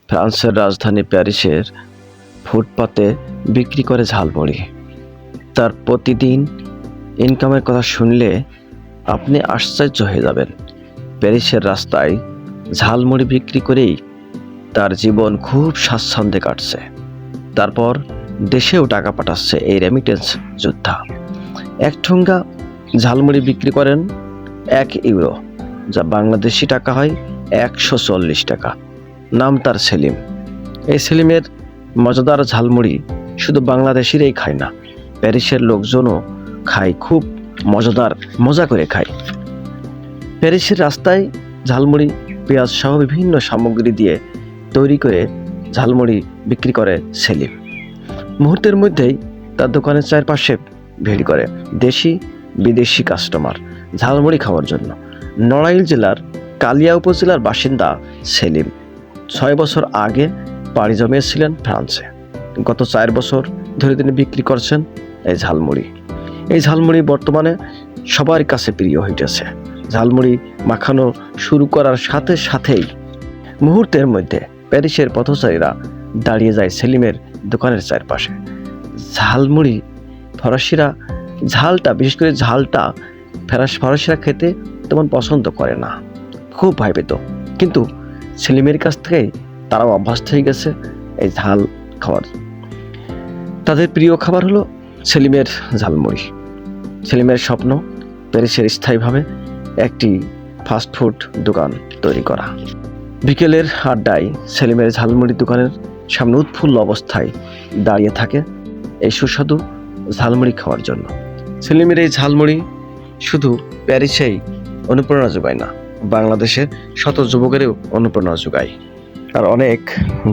ফ্রান্সের রাজধানী প্যারিসের ফুটপাতে বিক্রি করে ঝালমুড়ি। তার প্রতিদিন ইনকামের কথা শুনলে আপনি আশ্চর্য হয়ে যাবেন। প্যারিসের রাস্তায় ঝালমুড়ি বিক্রি করেই তার জীবন খুব স্বাচ্ছন্দ্যে কাটছে। তারপর দেশেও টাকা পাঠাচ্ছে এই রেমিটেন্স যোদ্ধা। এক ঠুঙ্গা ঝালমুড়ি বিক্রি করেন 1 ইউরো, যা বাংলাদেশি টাকা হয় 140 টাকা। নাম তার সেলিম। এই সেলিমের মজাদার ঝালমুড়ি শুধু বাংলাদেশিরাই খায় না, প্যারিসের লোকজনও খায়, খুব মজা করে খায়। প্যারিসের রাস্তায় ঝালমুড়ি পেঁয়াজ সহ বিভিন্ন সামগ্রী দিয়ে তৈরি করে ঝালমুড়ি বিক্রি করে সেলিম। মুহূর্তের মধ্যেই তার দোকানের চারপাশে ভিড় করে দেশি বিদেশি কাস্টমার ঝালমুড়ি খাওয়ার জন্য। নড়াইল জেলার কালিয়া উপজেলার বাসিন্দা সেলিম 6 বছর আগে পাড়ি জমিয়েছিলেন ফ্রান্সে। গত 4 বছর ধরে তিনি বিক্রি করছেন এই ঝালমুড়ি। এই ঝালমুড়ি বর্তমানে সবার কাছে প্রিয় হইতেছে। ঝালমুড়ি মাখানো শুরু করার সাথে সাথেই মুহূর্তের মধ্যে প্যারিসের পথচারীরা দাঁড়িয়ে যায় সেলিমের দোকানের চারপাশে। ঝালমুড়ি ফরাসিরা ঝালটা, বিশেষ করে ঝালটা ফরাসিরা খেতে তেমন পছন্দ করে না, খুব ভয় পেত। কিন্তু সেলিমের কাছ থেকেই তারাও অভ্যস্ত হয়ে গেছে এই ঝাল খাওয়ার। তাদের প্রিয় খাবার হলো সেলিমের ঝালমুড়ি। সেলিমের স্বপ্ন প্যারিসের স্থায়ীভাবে একটি ফাস্টফুড দোকান তৈরি করা। বিকেলের আড্ডায় সেলিমের ঝালমুড়ি দোকানের সামনে উৎফুল্ল অবস্থায় দাঁড়িয়ে থাকে এই সুস্বাদু ঝালমুড়ি খাওয়ার জন্য। সেলিমের এই ঝালমুড়ি শুধু প্যারিসেই অনুপ্রেরণা যোগায় না, বাংলাদেশের শত যুবকেরও অনুপ্রেরণা যোগায়। আর অনেক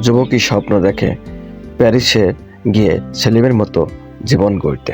যুবকই স্বপ্ন দেখে প্যারিসে গিয়ে সেলিমের মতো জীবন গড়তে।